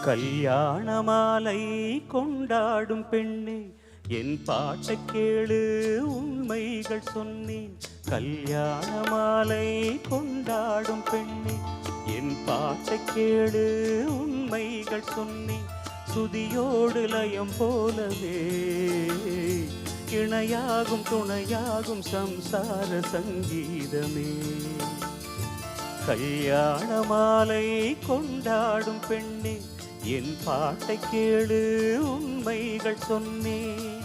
கல்யாண மாலை கொண்டாடும் பெண்ணே, என் பாட்டை கேளு உண்மைகள் சொன்னேன். கல்யாண மாலை கொண்டாடும் பெண்ணே, என் பாட்டை கேளு உண்மைகள் சொன்னேன். சுதியோடு லயம் போலவே இணையாகும் துணையாகும் சம்சார சங்கீதமே. கல்யாண மாலை கொண்டாடும் பெண்ணே, என் பாட்டை கேளு உண்மைகள் சொன்னேன்.